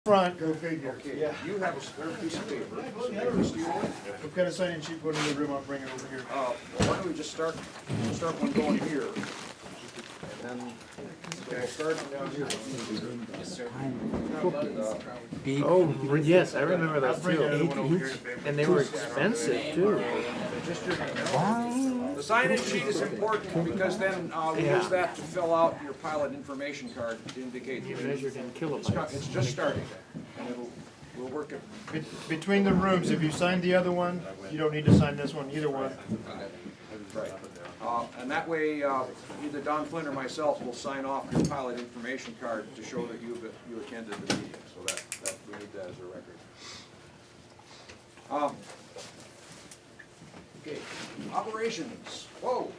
Front, go figure. Okay, Yeah. you have a spare piece of paper. What kind of sign-in sheet, go to the room, I'll bring it over here. Well, why don't we just start one going here. And then, so we'll start down here. Oh, yes, I remember I'll those bring too. another one over here. And they were expensive too. The sign-in sheet is important because then we use that to fill out your pilot information card to indicate that Measured in it's kilobytes. just starting. And we'll work it. Between the rooms, if you signed the other one, you don't need to sign this one, either one. Right. And that way, either Don Flynn or myself will sign off your pilot information card to show that you attended the meeting. So that we need that as a record. Okay, operations. Whoa.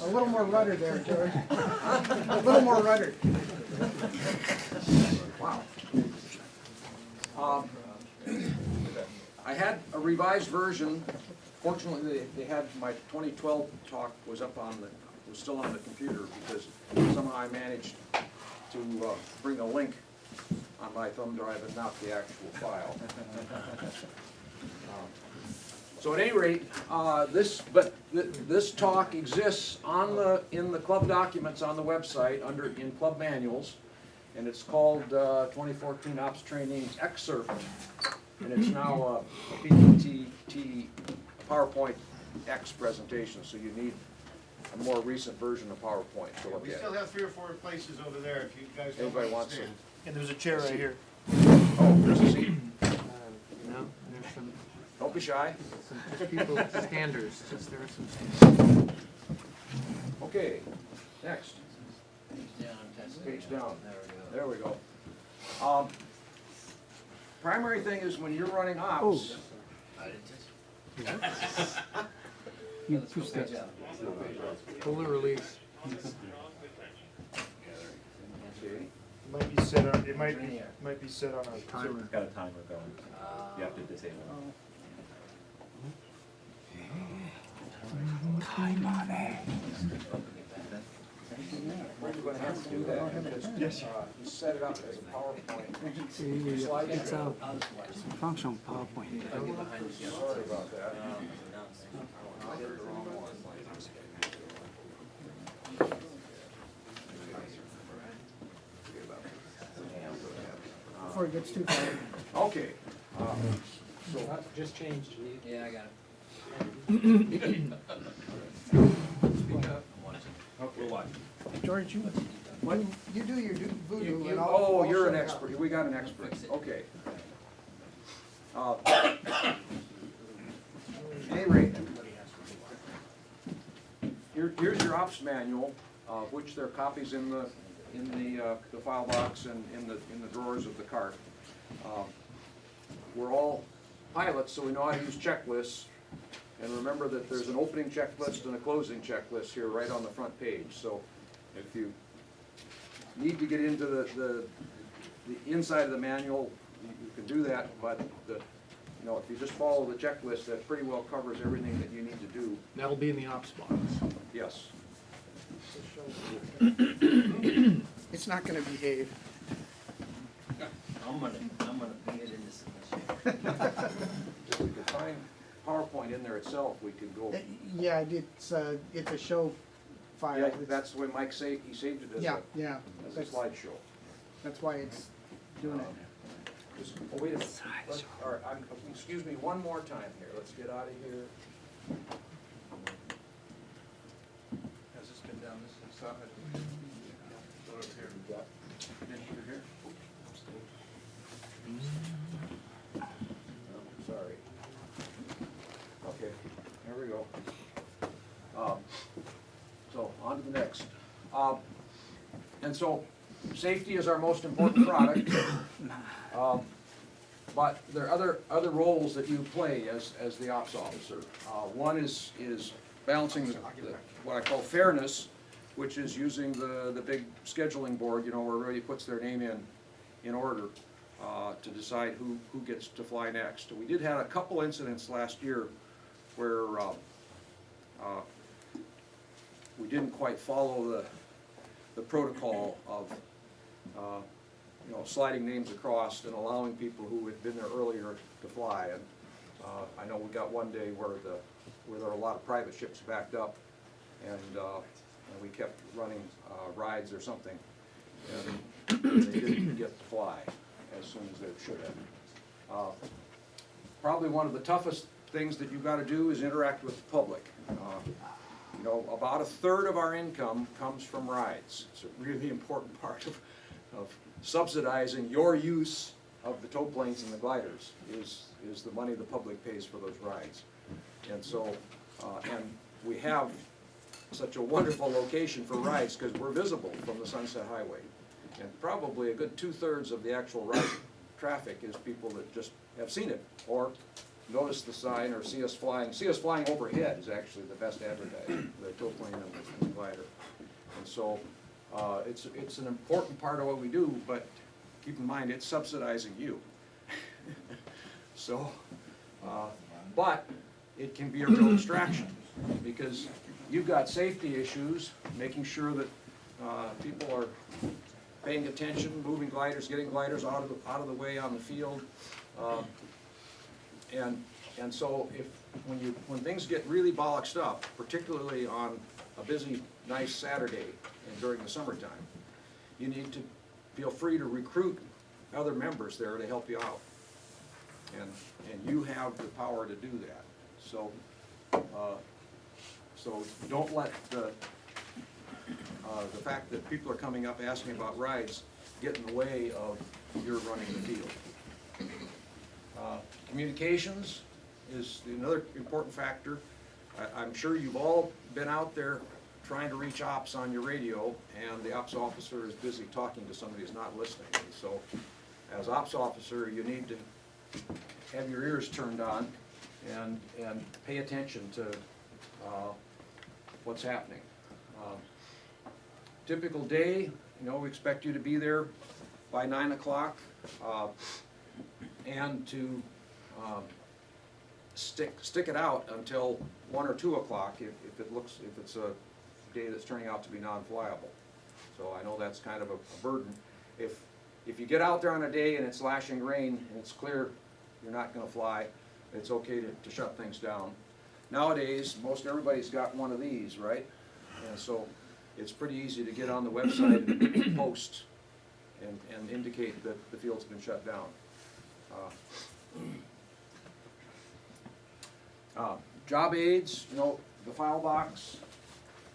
A little more rudder there, George. A little more rudder. Wow. I had a revised version. Fortunately, they had my 2012 talk was still on the computer because somehow I managed to bring a link on my thumb drive and not the actual file. So at any rate, this talk exists in the club documents on the website in club manuals, and it's called 2014 Ops Training Excerpt, and it's now a PPT PowerPoint X presentation, so you need a more recent version of PowerPoint to look We at. still have 3 or 4 places over there if you guys don't Anybody wants understand. And there's a chair right here. Oh, there's a seat. No, there's some Don't be shy. people, standers, just there are some standers. Okay, next. Page down. There we go. Primary thing is when you're running ops. You push that. Pull the release. Okay. It might be set on, it might be set on a timer. Got a timer going. You have to disable it. We're going to have to do that because you set it up as a PowerPoint. It's a function PowerPoint. Sorry about that. I hit the wrong one. Before it gets too far. Okay. So Just changed. Yeah, I got it. okay. We'll watch. George, you do your voodoo and Oh, I'll you're an show expert. We got an expert. Okay. Any rate, here's your ops manual, which there are copies in the file box and in the drawers of the cart. We're all pilots, so we know how to use checklists. And remember that there's an opening checklist and a closing checklist here right on the front page. So if you need to get into the inside of the manual, you can do that, but if you just follow the checklist, that pretty well covers everything that you need to do. That'll be in the ops box. Yes. It's not gonna behave. I'm gonna beat it into submission. If we could find PowerPoint in there itself, we could go. Yeah, it's a show file. Yeah, It's- that's the way Mike saved it as Yeah, a yeah. slideshow. That's why it's doing it. Oh, wait a minute. All right, excuse me one more time here. Let's get out of here. Has this been down this side? Go over here. We got enter here. Oh, sorry. Okay, here we go. So on to the next. And so safety is our most important product. But there are other roles that you play as the ops officer. One is balancing what I call fairness, which is using the big scheduling board, where everybody puts their name in order to decide who gets to fly next. We did have a couple incidents last year where we didn't quite follow the protocol of, you know, sliding names across and allowing people who had been there earlier to fly. And I know we got one day where there were a lot of private ships backed up, and we kept running rides or something, and they didn't get to fly as soon as they should have. Probably one of the toughest things that you've got to do is interact with the public. You know, about 1/3 of our income comes from rides. It's a really important part of subsidizing your use of the tow planes and the gliders is the money the public pays for those rides. And so, and we have such a wonderful location for rides because we're visible from the Sunset Highway. And probably a good 2/3 of the actual ride traffic is people that just have seen it or notice the sign or see us flying. See us flying overhead is actually the best advertising, the tow plane and the glider. And so it's an important part of what we do, but keep in mind it's subsidizing you. So, but it can be a real distraction because you've got safety issues, making sure that people are paying attention, moving gliders, getting gliders out of the way on the field. And so when things get really bollocksed up, particularly on a busy, nice Saturday and during the summertime, you need to feel free to recruit other members there to help you out. And you have the power to do that. So so don't let the fact that people are coming up asking about rides get in the way of your running the field. Communications is another important factor. I'm sure you've all been out there trying to reach ops on your radio, and the ops officer is busy talking to somebody who's not listening. And so as ops officer, you need to have your ears turned on and pay attention to what's happening. Typical day, you know, we expect you to be there by 9 o'clock and to stick it out until 1 or 2 o'clock if it's a day that's turning out to be non-flyable. So I know that's kind of a burden. If you get out there on a day and it's lashing rain and it's clear you're not going to fly, it's okay to shut things down. Nowadays, most everybody's got one of these, right? And so it's pretty easy to get on the website and post and indicate that the field's been shut down. Job aids, you know, the file box,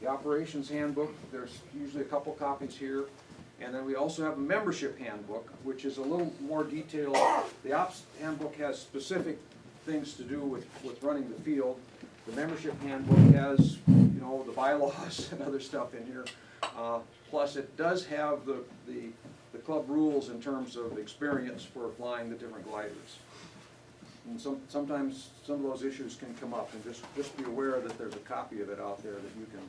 the operations handbook, there's usually a couple copies here. And then we also have a membership handbook, which is a little more detailed. The ops handbook has specific things to do with running the field. The membership handbook has, you know, the bylaws and other stuff in here. Plus it does have the club rules in terms of experience for flying the different gliders. And sometimes some of those issues can come up, and just be aware that there's a copy of it out there that you can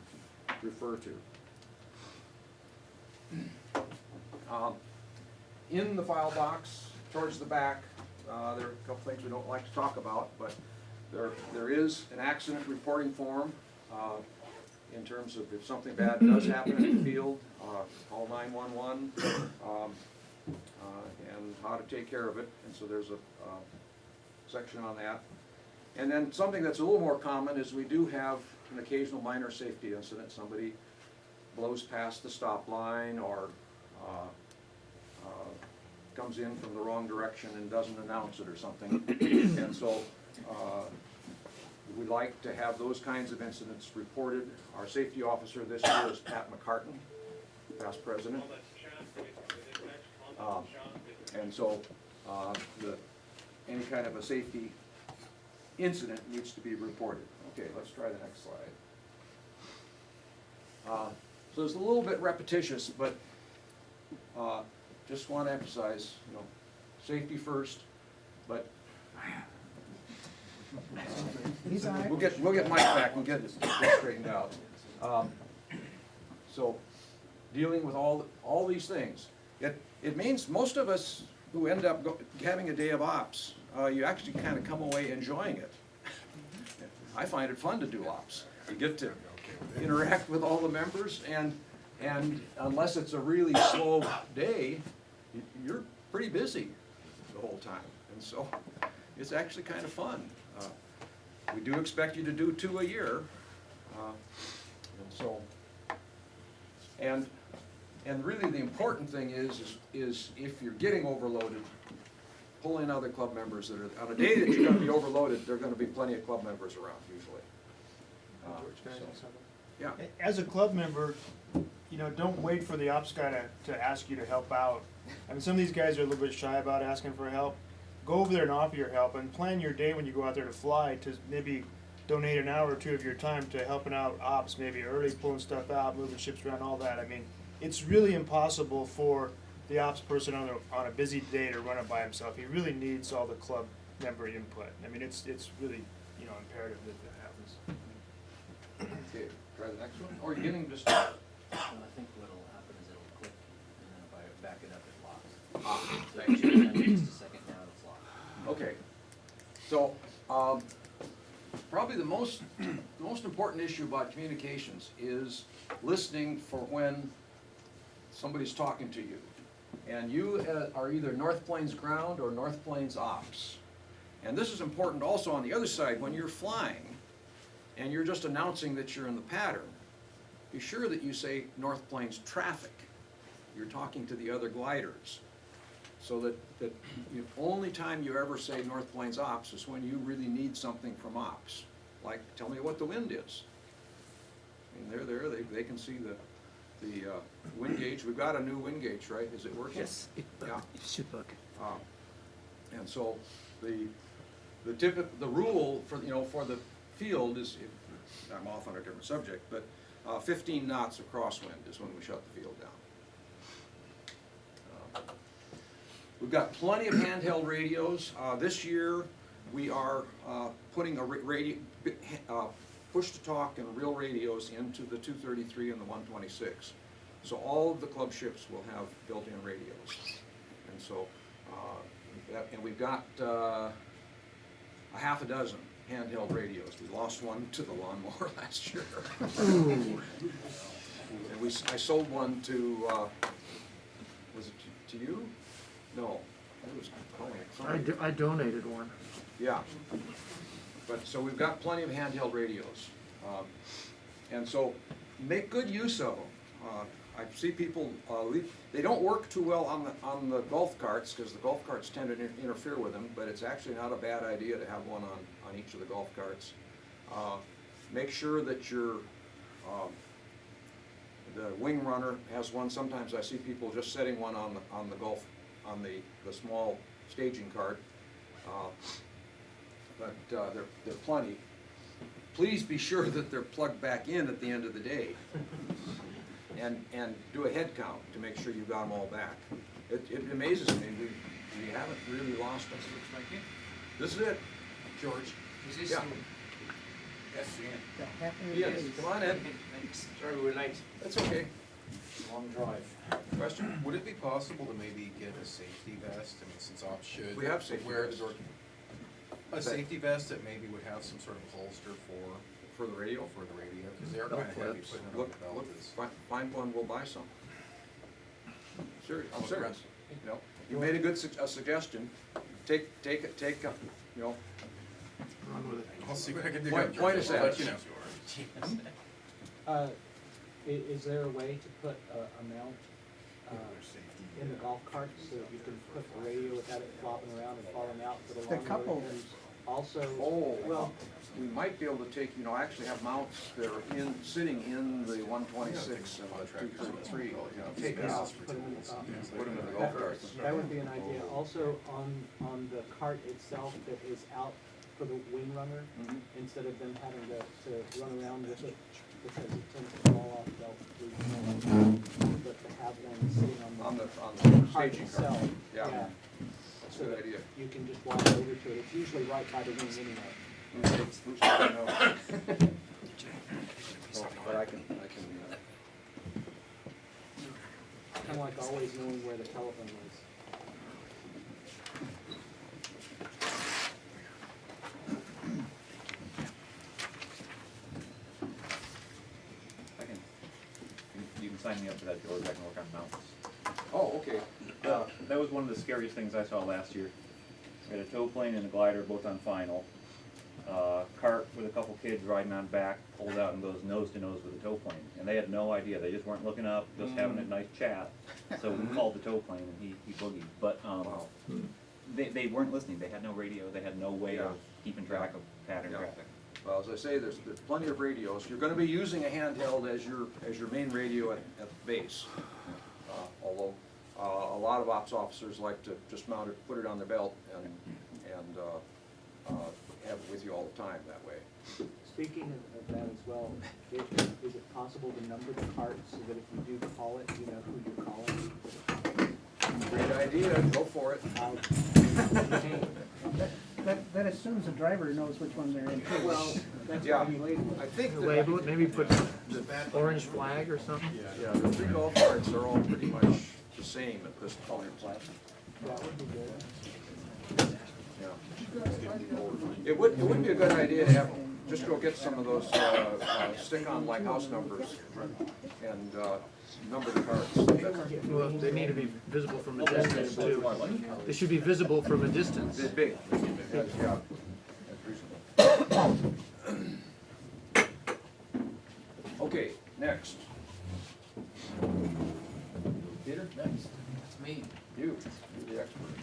refer to. In the file box, towards the back, there are a couple things we don't like to talk about, but there is an accident reporting form in terms of if something bad does happen in the field, call 911 and how to take care of it. And so there's a section on that. And then something that's a little more common is we do have an occasional minor safety incident. Somebody blows past the stop line or comes in from the wrong direction and doesn't announce it or something. And so we like to have those kinds of incidents reported. Our safety officer this year is Pat McCartan, past president. And so any kind of a safety incident needs to be reported. Okay, let's try the next slide. So it's a little bit repetitious, but just want to emphasize, you know, safety first, but He's all right. we'll get Mike back and get this straightened out. So dealing with all these things, it means most of us who end up having a day of ops, you actually kind of come away enjoying it. I find it fun to do ops. You get to interact with all the members, and unless it's a really slow day, you're pretty busy the whole time. And so it's actually kind of fun. We do expect you to do 2 a year. And so, and really the important thing is if you're getting overloaded, pull in other club members that are, on a day that you're gonna be overloaded, there are gonna be plenty of club members around usually. So, yeah. As a club member, you know, don't wait for the ops guy to ask you to help out. I mean, some of these guys are a little bit shy about asking for help. Go over there and offer your help, and plan your day when you go out there to fly to maybe donate an hour or 2 of your time to helping out ops, maybe early, pulling stuff out, moving ships around, all that. I mean, it's really impossible for the ops person on a busy day to run it by himself. He really needs all the club member input. I mean, it's really, you know, imperative that happens. Okay, try the next one, or you're getting just started. Well, I think what'll happen is it'll click, and then if I back it up, it locks. Ah, So it should have just a second now, it's locked. Okay, so, probably the most important issue about communications is listening for when somebody's talking to you. And you are either North Plains ground or North Plains ops. And this is important also on the other side, when you're flying and you're just announcing that you're in the pattern, be sure that you say North Plains traffic. You're talking to the other gliders. So that the only time you ever say North Plains ops is when you really need something from ops. Like, tell me what the wind is. I mean, they're there, they can see the wind gauge. We've got a new wind gauge, right? Is it working? Yes, Yeah. it should work. And so the rule for, for the field is, I'm off on a different subject, but 15 knots of crosswind is when we shut the field down. We've got plenty of handheld radios. This year, we are putting a push-to-talk and real radios into the 233 and the 126. So all of the club ships will have built-in radios. And so, and we've got a half a dozen handheld radios. We lost one to the lawnmower last year. And I sold one to, was it to you? No, it was somebody. I donated one. Yeah, but, so we've got plenty of handheld radios. And so, make good use of them. I see people, they don't work too well on the golf carts, because the golf carts tend to interfere with them, but it's actually not a bad idea to have one on each of the golf carts. Make sure that your, the wing runner has one. Sometimes I see people just setting one on the small staging cart. But they're plenty. Please be sure that they're plugged back in at the end of the day. And do a head count to make sure you got them all back. It amazes me, we haven't really lost them. This is it, George. Is this? Yeah. Yes, Ian. Yes, come on in. Sorry we were late. That's okay. Long drive. Question? Would it be possible to maybe get a safety vest? I mean, since ops should. We have safety wear vests. A safety vest that maybe would have some sort of holster For the radio? for the radio, because they are kind of heavy clips. putting it on Look, the belt. find one, we'll buy some. Serious, I'm serious. You made a good suggestion. Take, Run with it. I'll see what I can do. Point us I'll at let us. you know. Is there a way to put a mount in the golf cart so that you can put the radio without it flopping around and falling out for the The lawnmower? couple. And also, Oh, well, we might be able to take, I actually have mounts that are sitting in the 126 and the 233. Take it out, put them in the top. put them in the golf carts. That would be an idea. Also, on the cart itself that is out for the wing runner, Mhm. instead of them having to run around with it, because it tends to fall off, but to have them sitting On the cart staging cart. itself. Yeah, that's a So good that idea. you can just walk over to it. It's usually right by the wing anyway. So, but I can, Kind of like always knowing where the telephone is. signed me up for that deal, I can work on mounts. Oh, okay. That was one of the scariest things I saw last year. We had a tow plane and a glider both on final. Cart with a couple kids riding on back, pulled out and goes nose to nose with the tow plane. And they had no idea, they just weren't looking up, just having a nice chat. So we called the tow plane and he boogied. But Wow. they weren't listening, they had no radio, they had no way of keeping track of pattern Yeah. traffic. Well, as I say, there's plenty of radios. You're gonna be using a handheld as your main radio at the base. Although, a lot of ops officers like to just mount it, put it on their belt and have it with you all the time that way. Speaking of that as well, is it possible to number the carts so that if you do call it, you know who you're calling? Great idea, go for it. That assumes the driver knows which one they're in too. Well, that's Yeah. why you label it. I think that, Label it, maybe put the orange flag or something? yeah, the three golf carts are all pretty much the same at this point. That would be good. Yeah. It would be a good idea to have, just go get some of those, stick-on like house numbers and, number the carts. That's Well, they need to be visible from a distance too. They should be visible from a distance. big, yeah. That's reasonable. Okay, next. Peter, next. Me. You're the expert.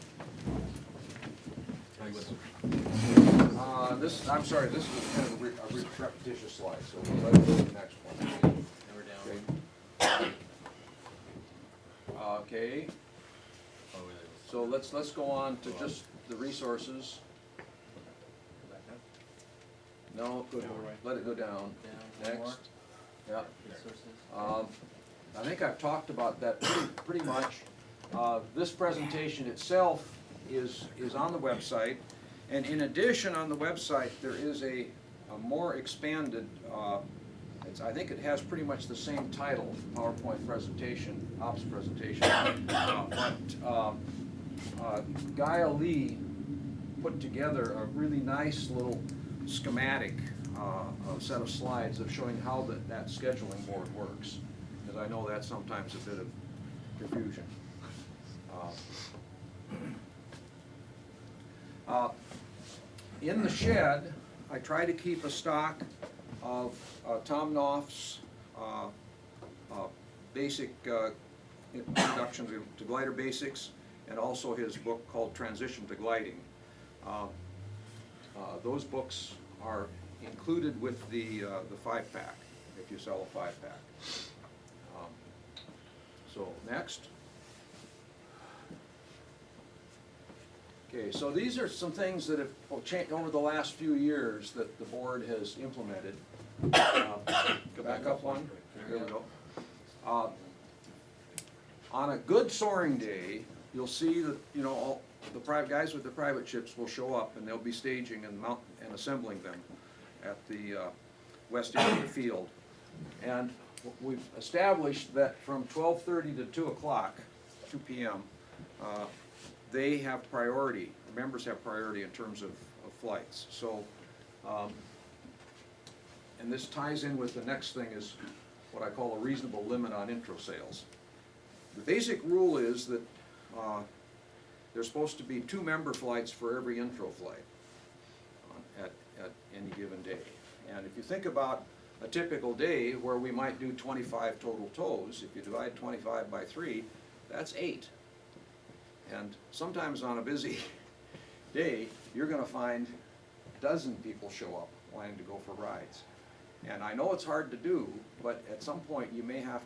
This, I'm sorry, this is kind of a repetitious slide, so let's go to the next one. And we're down. Okay, Oh, there it is. so let's go on to just the resources. No, good, let it go down. Down, one more. Next, yeah. Resources. I think I've talked about that pretty much. This presentation itself is on the website, and in addition, on the website, there is a more expanded, I think it has pretty much the same title, PowerPoint presentation, ops presentation, but Guy Ali put together a really nice little schematic, a set of slides of showing how that scheduling board works, because I know that's sometimes a bit of confusion. In the shed, I try to keep a stock of Tom Knopf's basic introduction to glider basics, and also his book called Transition to Gliding. Those books are included with the 5-pack, if you sell a 5-pack. So next. Okay, so these are some things that have changed over the last few years that the board has implemented. Go back up one. There we go. On a good soaring day, you'll see that, you know, all the guys with the private ships will show up and they'll be staging and assembling them at the west end of the field. And we've established that from 12:30 to 2 o'clock, 2 p.m., they have priority, the members have priority in terms of flights. So, and this ties in with the next thing is what I call a reasonable limit on intro sales. The basic rule is that there's supposed to be 2 member flights for every intro flight at any given day. And if you think about a typical day where we might do 25 total tows, if you divide 25 by 3, that's 8. And sometimes on a busy day, you're gonna find a dozen people show up wanting to go for rides. And I know it's hard to do, but at some point you have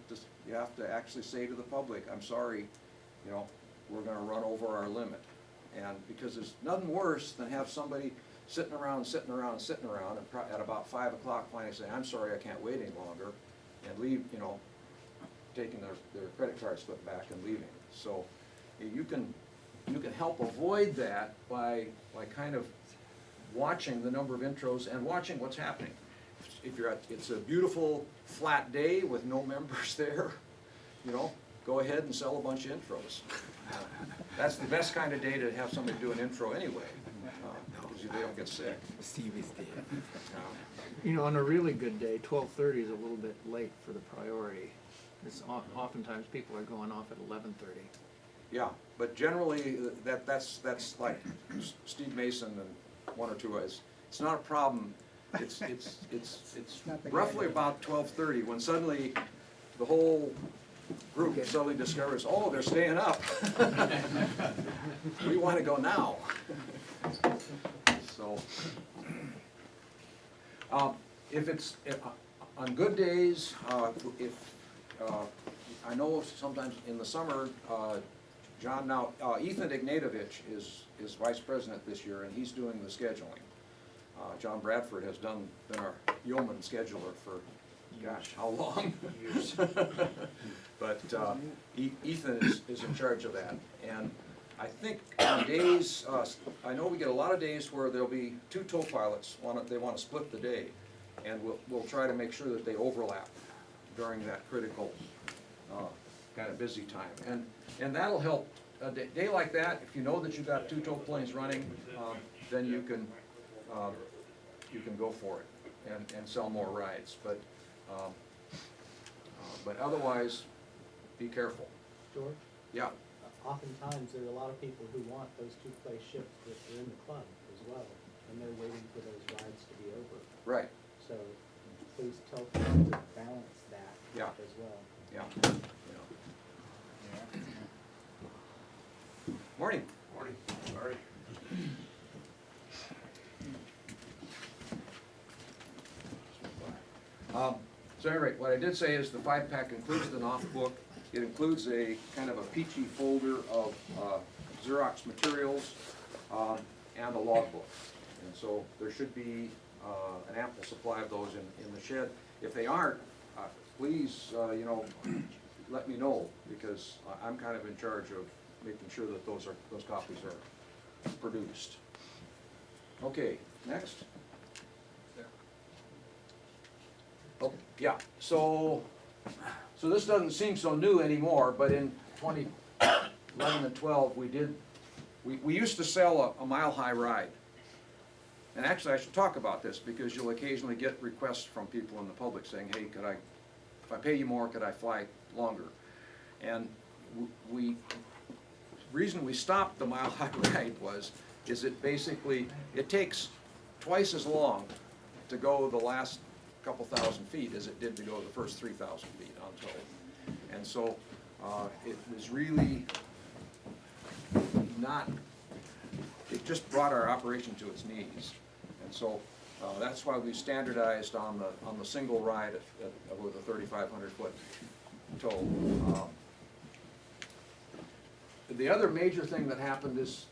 to actually say to the public, I'm sorry, you know, we're gonna run over our limit. And because there's nothing worse than have somebody sitting around, and at about 5 o'clock finally say, I'm sorry, I can't wait any longer, and leave, you know, taking their credit card slip back and leaving. So you can help avoid that by kind of watching the number of intros and watching what's happening. If it's a beautiful flat day with no members there, you know, go ahead and sell a bunch of intros. That's the best kind of day to have somebody do an intro anyway, because they don't get sick. You know, on a really good day, 12:30 is a little bit late for the priority. It's oftentimes people are going off at 11:30. Yeah, but generally, that's like Steve Mason and one or two others. It's not a problem. It's Not the roughly guy. about 12:30 when suddenly the whole group suddenly discovers, oh, they're staying up. We want to go now. So, on good days, I know sometimes in the summer, Ethan Ignatowicz is vice president this year, and he's doing the scheduling. John Bradford has been our yeoman scheduler for, gosh, how long? Years. But Ethan is in charge of that. And I think on days, I know we get a lot of days where there'll be two tow pilots, they want to split the day. And we'll try to make sure that they overlap during that critical kind of busy time. And that'll help. A day like that, if you know that you've got two tow planes running, then you can go for it and sell more rides. But otherwise, be careful. George, Yeah. oftentimes there are a lot of people who want those two-place shifts that are in the club as well, and they're waiting for those rides to be over. Right. So please tell people to balance that Yeah. as well. Yeah. Morning. Morning. Sorry. So anyway, what I did say is the 5-pack includes the NOF book. It includes a kind of a peachy folder of Xerox materials and a logbook. And so there should be an ample supply of those in the shed. If they aren't, please, let me know, because I'm kind of in charge of making sure that those copies are produced. Okay, next. Oh, yeah, so this doesn't seem so new anymore, but in 2011 and 12, we used to sell a mile-high ride. And actually, I should talk about this, because you'll occasionally get requests from people in the public saying, hey, if I pay you more, could I fly longer? And reason we stopped the mile-high ride is it takes twice as long to go the last couple thousand feet as it did to go the first 3,000 feet on tow. And so it was really it just brought our operation to its knees. And so that's why we standardized on the single ride with a 3,500 foot tow. The other major thing that happened is,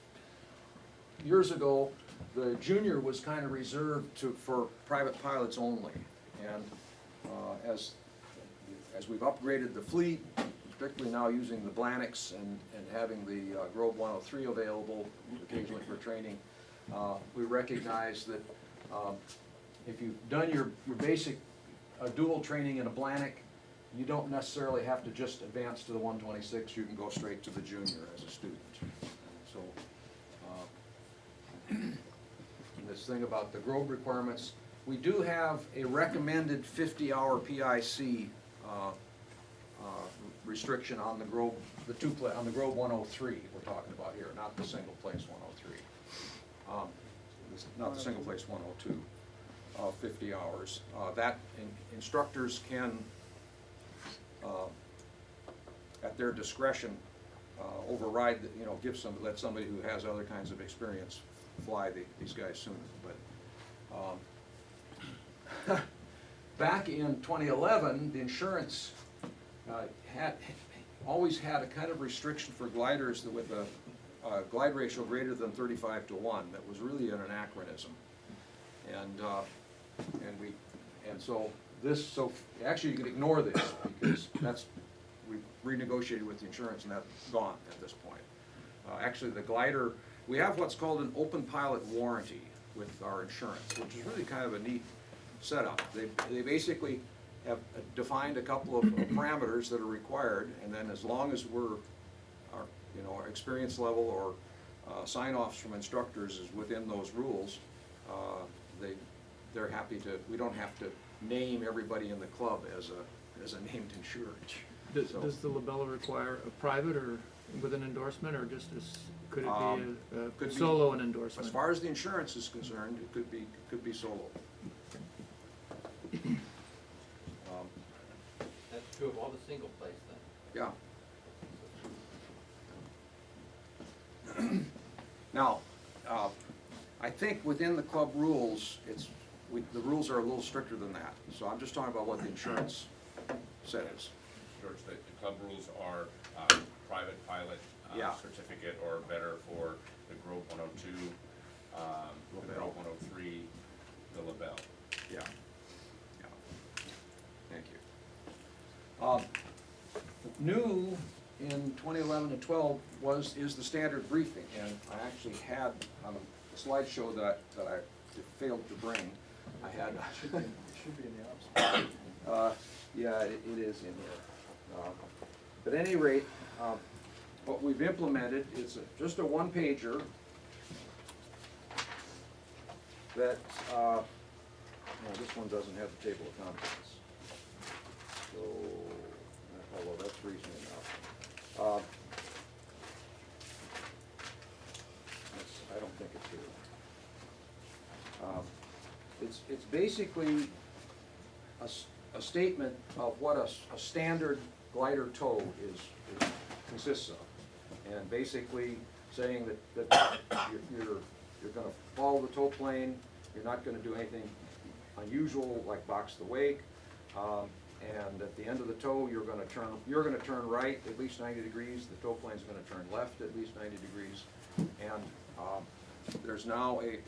years ago, the Junior was kind of reserved for private pilots only. And as we've upgraded the fleet, particularly now using the Blaniks and having the Grove 103 available occasionally for training, we recognize that if you've done your basic dual training in a Blanik, you don't necessarily have to just advance to the 126, you can go straight to the Junior as a student. So this thing about the Grove requirements, we do have a recommended 50-hour PIC restriction on the Grove, on the Grove 103 we're talking about here, not the single place 103. Not the single place 102, 50 hours. That instructors can, at their discretion, override, let somebody who has other kinds of experience fly these guys sooner. But back in 2011, the insurance always had a kind of restriction for gliders with a glide ratio greater than 35:1. That was really an anachronism, so actually you can ignore this, because we renegotiated with the insurance and that's gone at this point. Actually, the glider, we have what's called an open pilot warranty with our insurance, which is really kind of a neat setup. They basically have defined a couple of parameters that are required, and then as long as our experience level or sign-offs from instructors is within those rules, they're happy to. We don't have to name everybody in the club as a named insured. Does the labella require a private or with an endorsement, or just as, could it be could a be- solo and endorsement? As far as the insurance is concerned, it could be solo. That's true of all the single place then. Yeah. Now, I think within the club rules, the rules are a little stricter than that. So I'm just talking about what the insurance says. George, the club rules are private pilot Yeah. certificate or better for the Grove 102, the Grove 103, the LaBelle. Yeah. Yeah. Thank you. New in 2011 and 12 is the standard briefing, and I actually had on a slideshow that I failed to bring. I had. It should be in the ops. Yeah, it is in here. But at any rate, what we've implemented is just a one-pager that, no, this one doesn't have the table of contents. So, although that's reason enough. I don't think it's here. It's basically a statement of what a standard glider tow consists of. And basically saying that you're gonna follow the tow plane, you're not gonna do anything unusual like box the wake, and at the end of the tow, you're gonna turn right at least 90 degrees, the tow plane's gonna turn left at least 90 degrees, and there's now a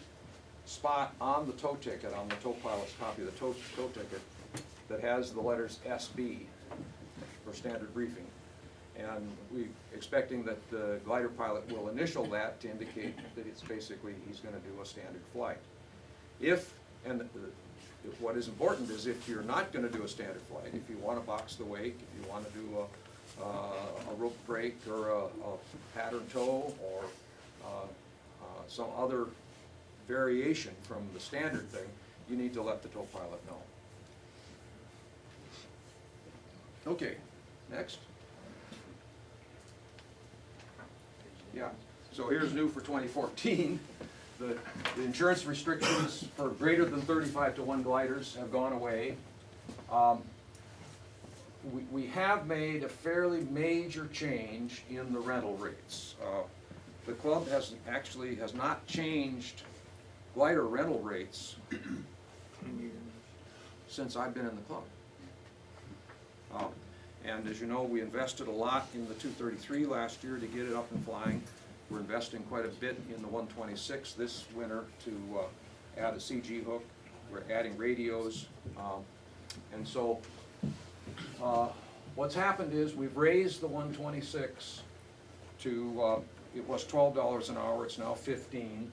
spot on the tow ticket, on the tow pilot's copy of the tow ticket, that has the letters SB for standard briefing. And we're expecting that the glider pilot will initial that to indicate that it's basically, he's gonna do a standard flight. What is important is if you're not gonna do a standard flight, if you wanna box the wake, if you wanna do a rope break or a pattern tow or some other variation from the standard thing, you need to let the tow pilot know. Okay, next. Yeah, so here's new for 2014. The insurance restrictions for greater than 35-to-1 gliders have gone away. We have made a fairly major change in the rental rates. The club has not changed glider rental rates since I've been in the club. And as you know, we invested a lot in the 233 last year to get it up and flying. We're investing quite a bit in the 126 this winter to add a CG hook. We're adding radios. And so what's happened is we've raised the 126 to, it was $12 an hour, it's now $15.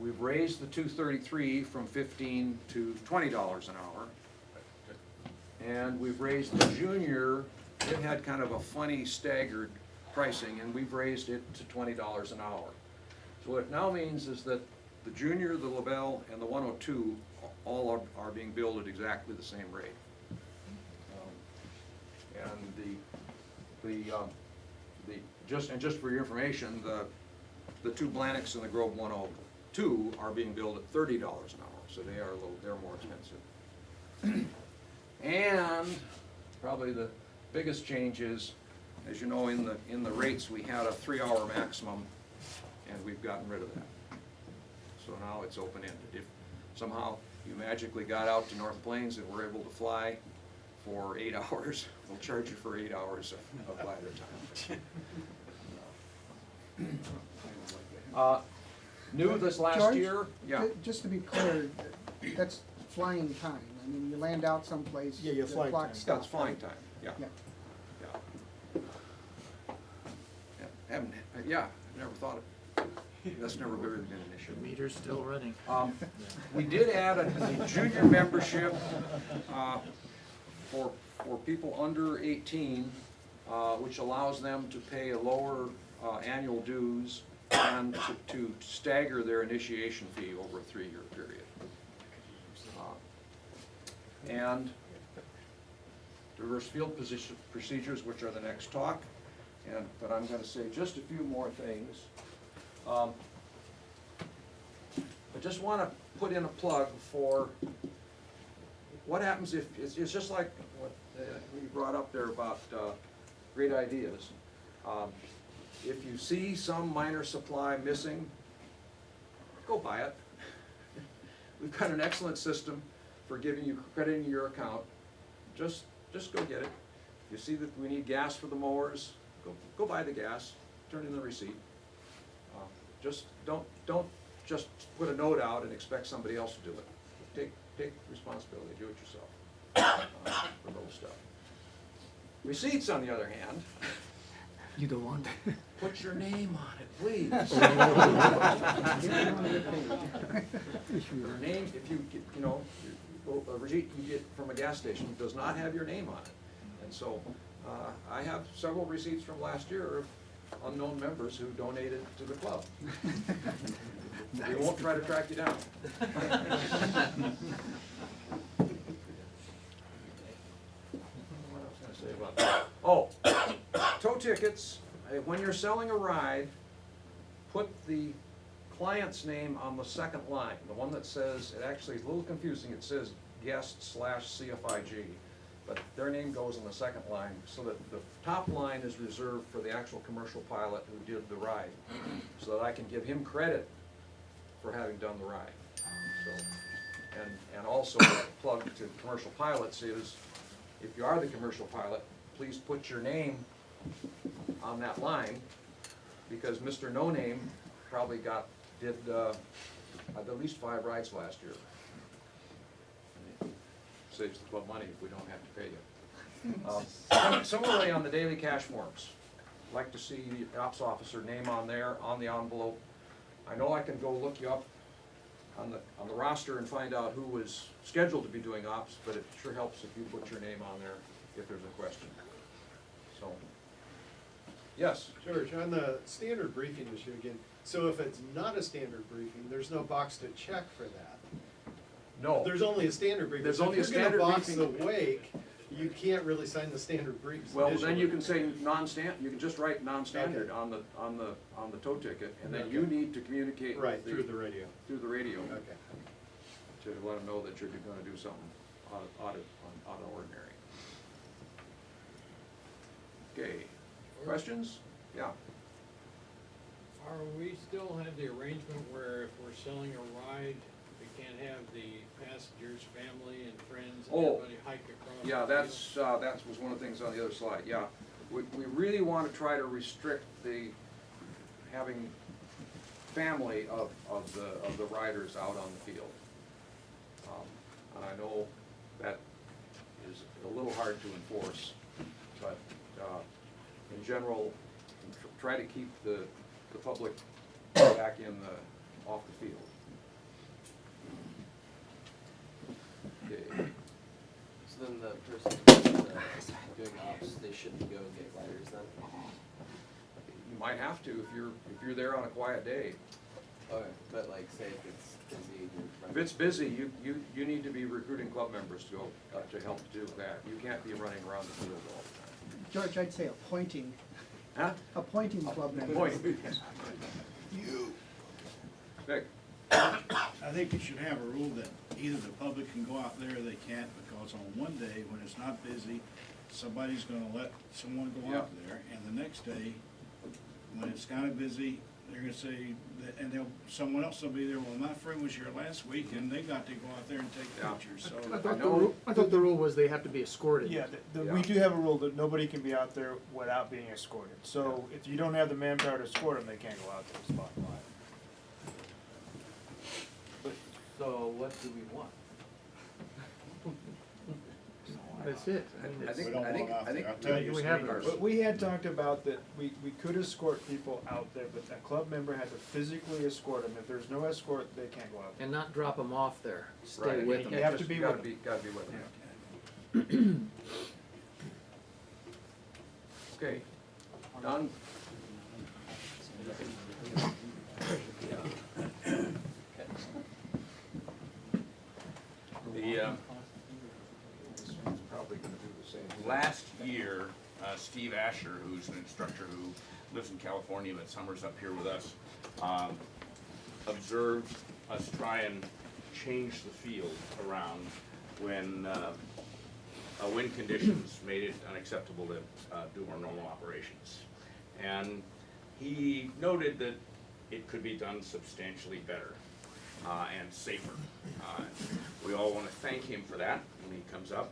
We've raised the 233 from $15 to $20 an hour. And we've raised the junior, it had kind of a funny staggered pricing, and we've raised it to $20 an hour. So what it now means is that the junior, the LaBelle, and the 102 all are being billed at exactly the same rate. Just for your information, the two Blaniks and the Grove 102 are being billed at $30 an hour, so they're more expensive. And probably the biggest change is, as you know, in the rates, we had a 3-hour maximum, and we've gotten rid of that. So now it's open-ended. If somehow you magically got out to North Plains and were able to fly for 8 hours, we'll charge you for 8 hours of glider time. New this last George, year, yeah. Just to be clear, that's flying time. I mean, you land out someplace. Yeah, your the flight clock time. stops, That's flying right? time, yeah. Yeah. Yeah, I've never thought of it. That's never really been an issue. The meter's still running. We did add a junior membership for people under 18, which allows them to pay a lower annual dues and to stagger their initiation fee over a 3-year period. And reverse field position procedures, which are the next talk. But I'm gonna say just a few more things. I just wanna put in a plug for what happens if, it's just like what you brought up there about great ideas. If you see some minor supply missing, go buy it. We've got an excellent system for giving you, crediting your account. Just go get it. You see that we need gas for the mowers, go buy the gas, turn in the receipt. Just don't just put a note out and expect somebody else to do it. Take responsibility, do it yourself for those stuff. Receipts, on the other hand, You don't want. put your name on it, please. Your name, if you get, a receipt you get from a gas station does not have your name on it. And so, I have several receipts from last year of unknown members who donated to the club. We won't try to track you down. What else can I say about that? Oh, tow tickets, when you're selling a ride, put the client's name on the second line, the one that says, it actually is a little confusing, it says guest/CFIG, but their name goes on the second line, so that the top line is reserved for the actual commercial pilot who did the ride, so that I can give him credit for having done the ride. So, and also a plug to commercial pilots is, if you are the commercial pilot, please put your name on that line, because Mr. No Name probably did at least 5 rides last year. Saves the club money if we don't have to pay you. Similarly, on the daily cash forms, I'd like to see the ops officer name on there, on the envelope. I know I can go look you up on the roster and find out who was scheduled to be doing ops, but it sure helps if you put your name on there if there's a question. So, yes? George, on the standard briefing issue again, so if it's not a standard briefing, there's no box to check for that? No. There's only a standard briefing. There's So only a if you're standard gonna box briefing. the wake, you can't really sign the standard briefs. Well, then initially. you can say you can just write non-standard on the tow ticket, and then you Okay. need to communicate with Right, through the radio. through the radio Okay. to let them know that you're gonna do something out of ordinary. Okay, questions? Yeah. Are we still have the arrangement where if we're selling a ride, we can't have the passenger's family and friends and Oh, everybody hike across? Yeah, the that was one of the things on the other slide, yeah. We really want to try to restrict the having family of the riders out on the field. And I know that is a little hard to enforce, but in general, try to keep the public back off the field. Okay. So then the person doing ops, they shouldn't go and get gliders then? You might have to if you're there on a quiet day. Okay, but like say if it's busy. If it's busy, you need to be recruiting club members to go, to help do that. You can't be running around the field all the time. George, I'd say appointing Huh? club members. Point. Vic? I think you should have a rule that either the public can go out there or they can't, because on one day, when it's not busy, somebody's gonna let someone go out there, and the next day, when it's kinda busy, they're gonna say, and someone else will be there, well, my friend was here last week, and they got to go out there and take Yeah. pictures, so. I thought the rule was they have to be escorted. Yeah, Yeah. we do have a rule that nobody can be out there without being escorted. So if you don't have the manpower to escort them, they can't go out there, is the bottom line. So what do we want? That's it. I mean, I it's- think, We don't I think, want out I think. there. I'll tell you, we have sweetheart. But we had talked about that we could escort people out there, but a club member had to physically escort them. If there's no escort, they can't go out there. And not drop them off there, stay Right. with You them. have to be Gotta with them. Gotta be with them. Okay, done? The, this one's probably gonna do the same. last year, Steve Asher, who's an instructor who lives in California but summers up here with us, observed us try and change the field around when wind conditions made it unacceptable to do our normal operations. And he noted that it could be done substantially better and safer. We all want to thank him for that when he comes up.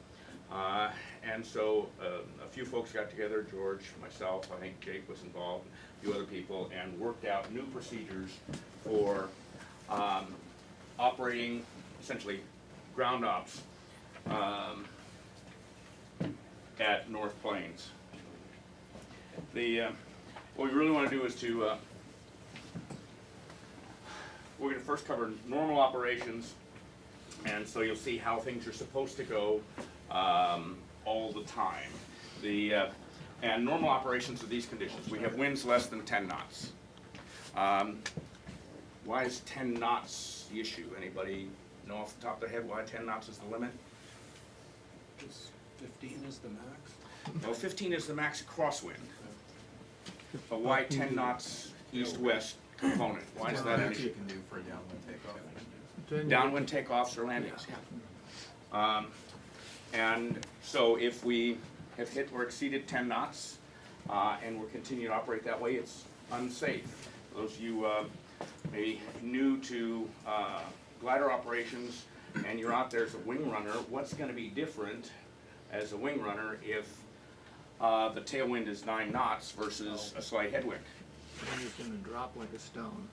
And so a few folks got together, George, myself, I think Jake was involved, a few other people, and worked out new procedures for operating essentially ground ops at North Plains. What we really want to do is to, we're going to first cover normal operations, and so you'll see how things are supposed to go all the time. And normal operations of these conditions, we have winds less than 10 knots. Why is 10 knots the issue? Anybody know off the top of their head why 10 knots is the limit? Just 15 is the max? Well, 15 is the max crosswind. But why 10 knots east-west component? Why is that an issue? You can do for a downwind takeoff. Downwind takeoffs or landings, yeah. And so if we have hit or exceeded 10 knots and we're continuing to operate that way, it's unsafe. Those of you maybe new to glider operations and you're out there as a wing runner, what's going to be different as a wing runner if the tailwind is 9 knots versus a slight headwind? And it's gonna drop like a stone.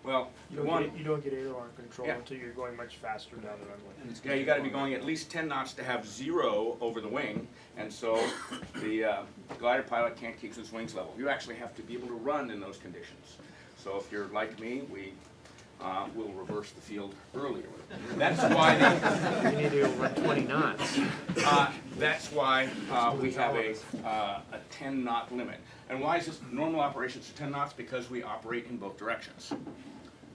Well, You don't get aileron control until you're going much faster down the runway. yeah, you got to be going at least 10 knots to have 0 over the wing, and so the glider pilot can't keep his wings level. You actually have to be able to run in those conditions. So if you're like me, we will reverse the field earlier. That's why You need to go over 20 knots. that's why we have a 10-knot limit. And why is this normal operations are 10 knots? Because we operate in both directions.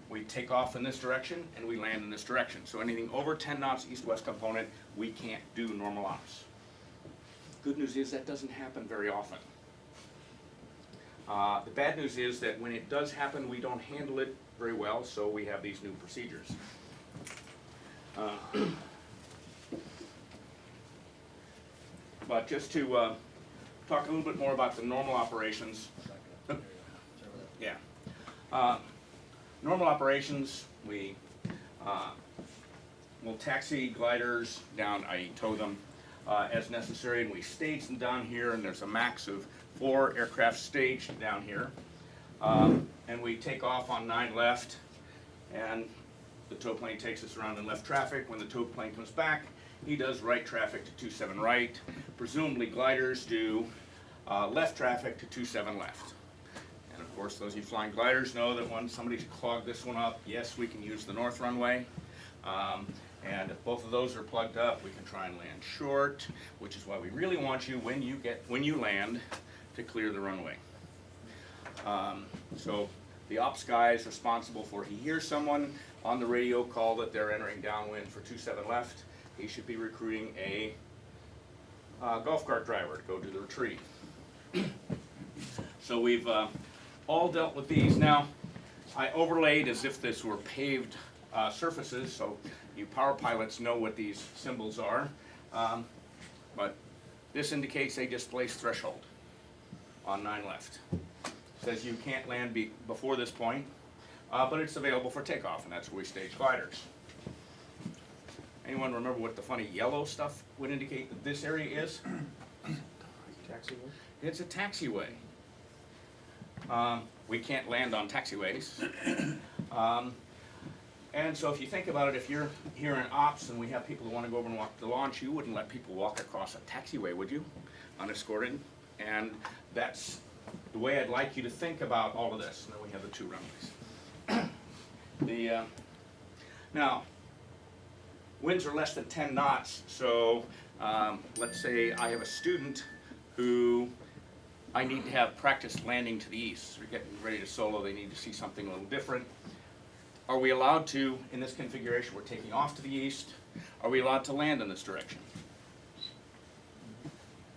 We take off in this direction and we land in this direction. So anything over 10 knots east-west component, we can't do normal ops. Good news is that doesn't happen very often. The bad news is that when it does happen, we don't handle it very well, so we have these new procedures. But just to talk a little bit more about the normal operations. Yeah. Normal operations, we will taxi gliders down, i.e. tow them as necessary, and we stage them down here, and there's a max of 4 aircraft staged down here. And we take off on 9 left, and the tow plane takes us around in left traffic. When the tow plane comes back, he does right traffic to 27 right. Presumably gliders do left traffic to 27 left. And of course, those of you flying gliders know that when somebody's clogged this one up, yes, we can use the north runway. And if both of those are plugged up, we can try and land short, which is why we really want you, when you land, to clear the runway. So the ops guy is responsible for, he hears someone on the radio call that they're entering downwind for 27 left. He should be recruiting a golf cart driver to go do the retrieve. So we've all dealt with these. Now, I overlaid as if this were paved surfaces, so you power pilots know what these symbols are. But this indicates a displaced threshold on 9 left. Says you can't land before this point, but it's available for takeoff, and that's where we stage gliders. Anyone remember what the funny yellow stuff would indicate that this area is? Taxiway? It's a taxiway. We can't land on taxiways. And so if you think about it, if you're here in ops and we have people who want to go over and walk the launch, you wouldn't let people walk across a taxiway, would you? Unescorted. And that's the way I'd like you to think about all of this. And then we have the 2 runways. Now, winds are less than 10 knots, so let's say I have a student who I need to have practice landing to the east. They're getting ready to solo, they need to see something a little different. Are we allowed to, in this configuration, we're taking off to the east, are we allowed to land in this direction?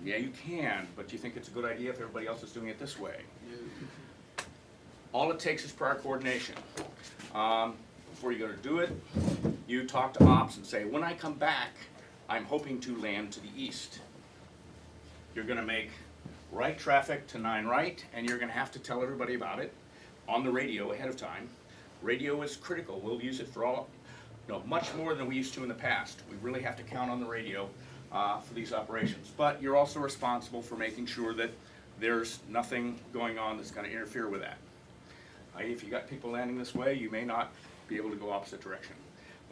Yeah, you can, but do you think it's a good idea if everybody else is doing it this way? All it takes is prior coordination. Before you go to do it, you talk to ops and say, when I come back, I'm hoping to land to the east. You're gonna make right traffic to 9 right, and you're gonna have to tell everybody about it on the radio ahead of time. Radio is critical. We'll use it for much more than we used to in the past. We really have to count on the radio for these operations. But you're also responsible for making sure that there's nothing going on that's gonna interfere with that. If you got people landing this way, you may not be able to go opposite direction.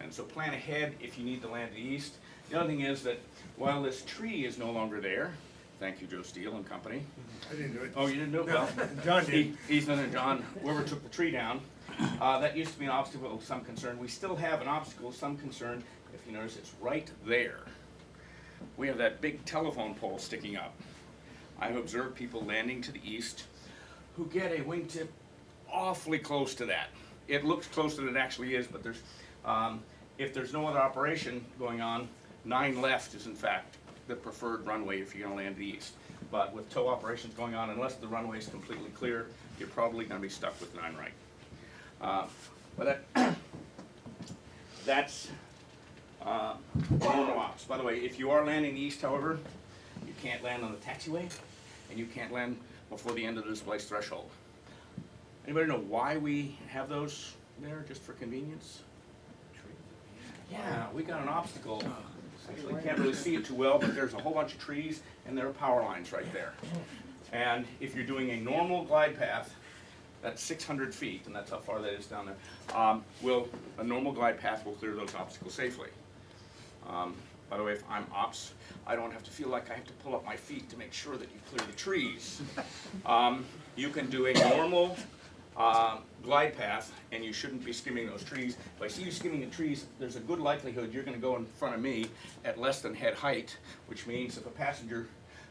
And so plan ahead if you need to land to the east. The other thing is that while this tree is no longer there, thank you, Joe Steele and company. I didn't do it. Oh, you didn't do it? Well, John did. Ethan and John, whoever took the tree down, that used to be an obstacle of some concern. We still have an obstacle of some concern. If you notice, it's right there. We have that big telephone pole sticking up. I've observed people landing to the east who get a wingtip awfully close to that. It looks closer than it actually is, but there's, if there's no other operation going on, 9 left is in fact the preferred runway if you're gonna land to the east. But with tow operations going on, unless the runway is completely clear, you're probably gonna be stuck with 9 right. But that's normal ops. By the way, if you are landing east, however, you can't land on the taxiway, and you can't land before the end of the displaced threshold. Anybody know why we have those there, just for convenience? Yeah, we got an obstacle. Actually, can't really see it too well, but there's a whole bunch of trees, and there are power lines right there. And if you're doing a normal glide path, that's 600 feet, and that's how far that is down there, a normal glide path will clear those obstacles safely. By the way, if I'm ops, I don't have to feel like I have to pull up my feet to make sure that you clear the trees. You can do a normal glide path, and you shouldn't be skimming those trees. If I see you skimming the trees, there's a good likelihood you're going to go in front of me at less than head height, which means if a passenger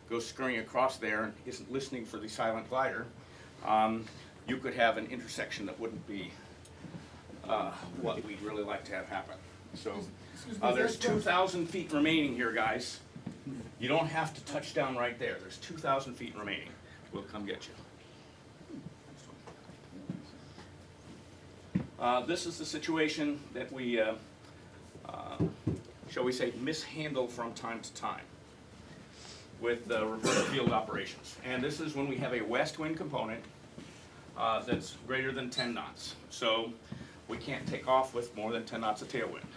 goes scurrying across there and isn't listening for the silent glider, you could have an intersection that wouldn't be what we'd really like to have happen. So there's 2,000 feet remaining here, guys. You don't have to touch down right there. There's 2,000 feet remaining. We'll come get you. This is the situation that we, shall we say, mishandle from time to time with reverse field operations. And this is when we have a west wind component that's greater than 10 knots. So we can't take off with more than 10 knots of tailwind.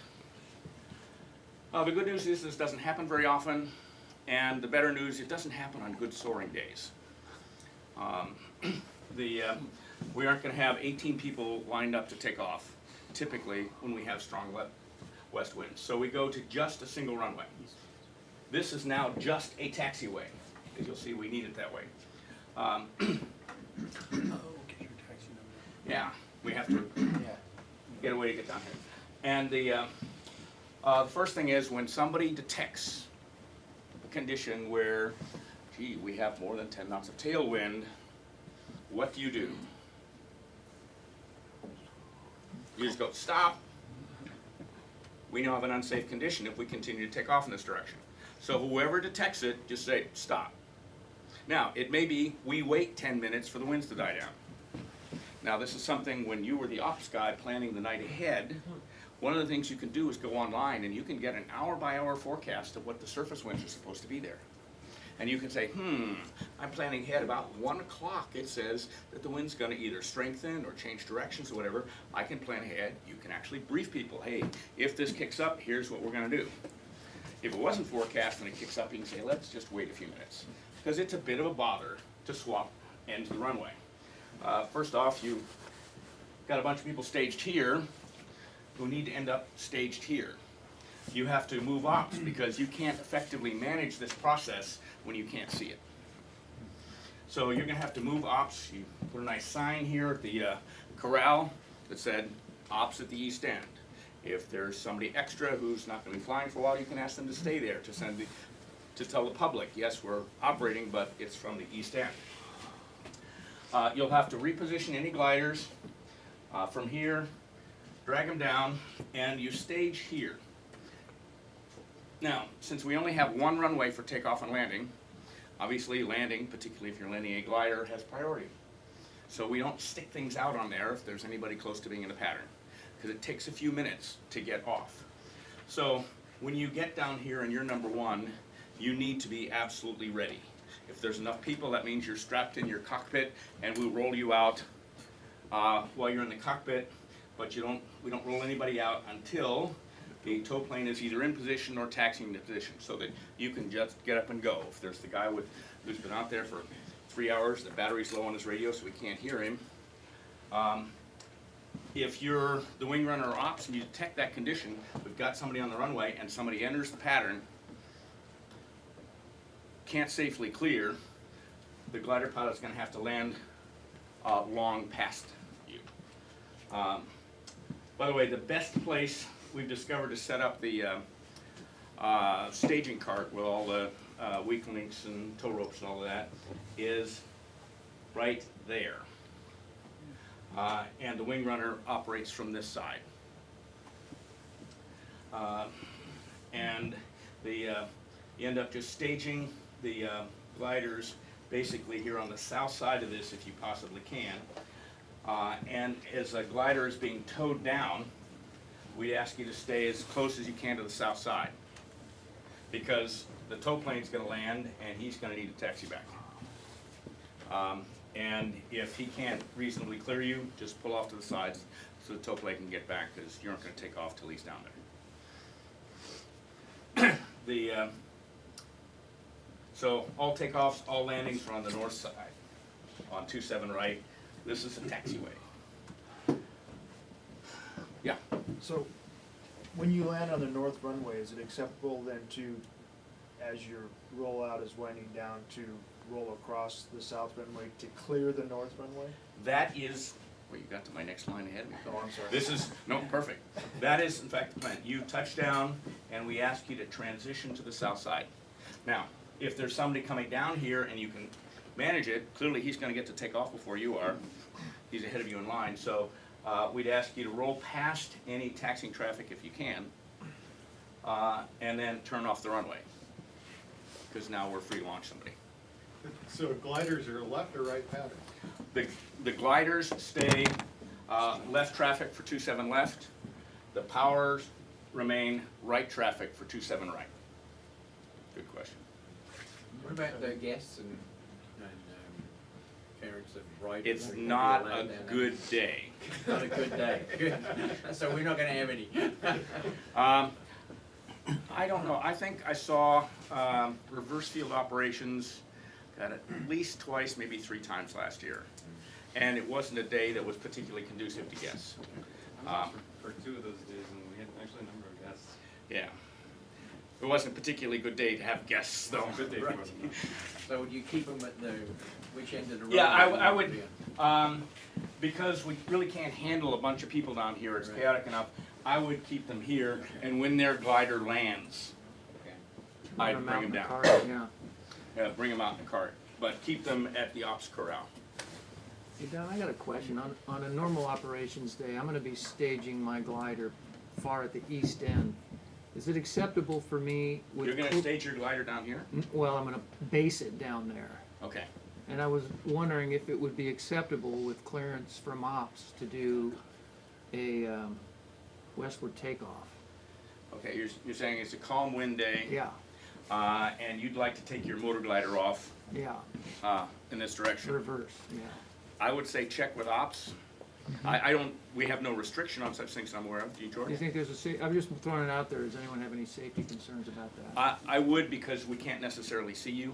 The good news is this doesn't happen very often, and the better news, it doesn't happen on good soaring days. We aren't going to have 18 people lined up to take off, typically, when we have strong west winds. So we go to just a single runway. This is now just a taxiway. As you'll see, we need it that way. Yeah, we have to get a way to get down here. And the first thing is when somebody detects a condition where, gee, we have more than 10 knots of tailwind, what do? You just go, stop. We now have an unsafe condition if we continue to take off in this direction. So whoever detects it, just say, stop. Now, it may be we wait 10 minutes for the winds to die down. Now, this is something when you were the ops guy planning the night ahead, one of the things you can do is go online and you can get an hour-by-hour forecast of what the surface winds are supposed to be there. And you can say, I'm planning ahead about 1 o'clock. It says that the wind's going to either strengthen or change directions or whatever. I can plan ahead. You can actually brief people, hey, if this kicks up, here's what we're going to do. If it wasn't forecast and it kicks up, you can say, let's just wait a few minutes. Because it's a bit of a bother to swap ends of the runway. First off, you've got a bunch of people staged here who need to end up staged here. You have to move ops because you can't effectively manage this process when you can't see it. So you're going to have to move ops. You put a nice sign here at the corral that said ops at the east end. If there's somebody extra who's not going to be flying for a while, you can ask them to stay there to tell the public, yes, we're operating, but it's from the east end. You'll have to reposition any gliders from here, drag them down, and you stage here. Now, since we only have one runway for takeoff and landing, Obviously, landing, particularly if you're landing a glider, has priority. So we don't stick things out on there if there's anybody close to being in the pattern, because it takes a few minutes to get off. So when you get down here and you're number one, you need to be absolutely ready. If there's enough people, that means you're strapped in your cockpit, and we'll roll you out while you're in the cockpit, but we don't roll anybody out until the tow plane is either in position or taxiing to position, so that you can just get up and go. If there's the guy who's been out there for 3 hours, the battery's low on his radio, so we can't hear him. If you're the wing runner or ops and you detect that condition, we've got somebody on the runway and somebody enters the pattern, can't safely clear, the glider pilot's going to have to land long past you. By the way, the best place we've discovered to set up the staging cart with all the weak links and tow ropes and all of that is right there. And the wing runner operates from this side. And you end up just staging the gliders basically here on the south side of this if you possibly can. And as a glider is being towed down, we ask you to stay as close as you can to the south side, because the tow plane's going to land and he's going to need a taxi back. And if he can't reasonably clear you, just pull off to the sides so the tow plane can get back, because you aren't going to take off till he's down there. So all takeoffs, all landings are on the north side, on 27 right. This is a taxiway. Yeah. So, when you land on the north runway, is it acceptable then to, as your rollout is winding down, to roll across the south runway to clear the north runway? That is, well, you got to my next line ahead of me. Oh, I'm sorry. This is, no, perfect. That is, in fact, the plan. You touch down, and we ask you to transition to the south side. Now, if there's somebody coming down here and you can manage it, clearly he's going to get to take off before you are. He's ahead of you in line. So we'd ask you to roll past any taxiing traffic if you can, and then turn off the runway, because now we're free to launch somebody. So gliders are left or right pattern? The gliders stay left traffic for 27 left. The powers remain right traffic for 27 right. Good question. What about the guests and parents of riders? It's not a good day. Not a good day. Good. So we're not going to have any. I don't know. I think I saw reverse field operations at least twice, maybe 3 times last year. And it wasn't a day that was particularly conducive to guests. For 2 of those days, and we had actually a number of guests. Yeah. It wasn't a particularly good day to have guests, though. Good day for them. So would you keep them at the, which end of the road? Yeah, I would, because we really can't handle a bunch of people down here, it's chaotic enough, I would keep them here, and when their glider lands, I'd bring them down. Yeah, bring them out in the cart, but keep them at the ops corral. Hey Don, I got a question. On a normal operations day, I'm gonna be staging my glider far at the east end. Is it acceptable for me with... You're gonna stage your glider down here? Well, I'm gonna base it down there. Okay. And I was wondering if it would be acceptable with clearance from ops to do a westward takeoff. Okay, you're saying it's a calm wind day. Yeah. And you'd like to take your motor glider off. Yeah. In this direction. Reverse, yeah. I would say check with ops. We have no restriction on such things I'm aware of. Do you, George? Do you think there's I'm just throwing it out there. Does anyone have any safety concerns about that? I would, because we can't necessarily see you.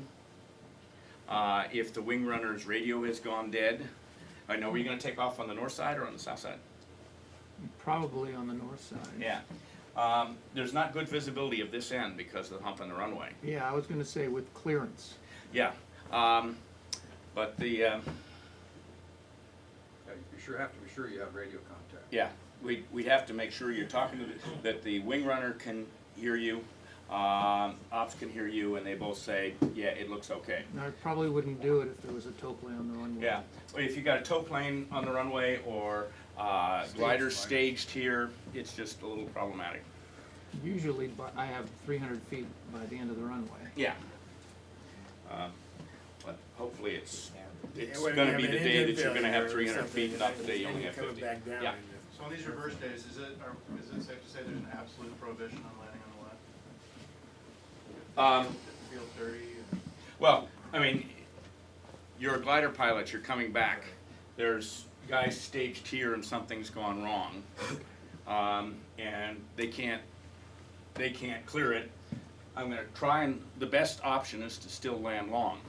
If the wing runner's radio has gone dead, I know, were you gonna take off on the north side or on the south side? Probably on the north side. Yeah. There's not good visibility of this end because of the hump on the runway. Yeah, I was gonna say with clearance. Yeah. But the... You sure have to be sure you have radio contact. Yeah, we'd have to make sure you're talking to that the wing runner can hear you, ops can hear you, and they both say, yeah, it looks okay. No, I probably wouldn't do it if there was a tow plane on the runway. Yeah, if you got a tow plane on the runway or gliders staged here, it's just a little problematic. Usually, I have 300 feet by the end of the runway. Yeah. hopefully it's Yeah, when you gonna have be an the day engine that you're gonna failure have or 300 feet, something, not the day you and only it have comes 50. back down Yeah. and So on these reverse days, is it safe to say there's an absolute prohibition on landing on the wet? Um, If it feels dirty? Well, I mean, you're a glider pilot, you're coming back. There's guys staged here and something's gone wrong. And they can't clear it. I'm gonna try, and the best option is to still land long.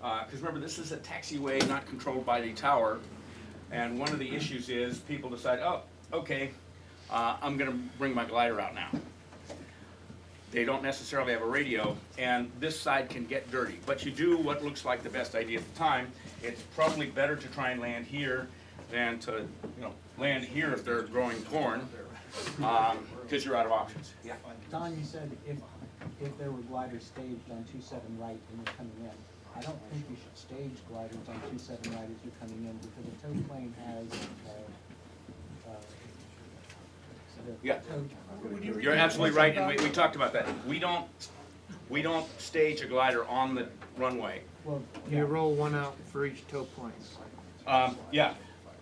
Because remember, this is a taxiway not controlled by the tower. And one of the issues is people decide, oh, okay, I'm gonna bring my glider out now. They don't necessarily have a radio, and this side can get dirty. But you do what looks like the best idea at the time. It's probably better to try and land here than to, land here if they're growing corn, because you're out of options. Yeah. Don, you said if there were gliders staged on 27 right and you're coming in, I don't think you should stage gliders on 27 right as you're coming in, because a tow plane has, Yeah. You're absolutely right, and we talked about that. We don't stage a glider on the runway. well, You roll one out for each tow plane. Yeah,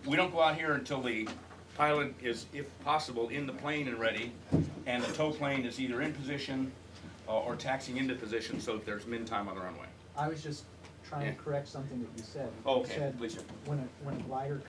we don't go out here until the pilot is, if possible, in the plane and ready, and the tow plane is either in position or taxiing into position so that there's min time on the runway. I was just trying Yeah. to correct something that you said. Oh, You okay, said please. when a glider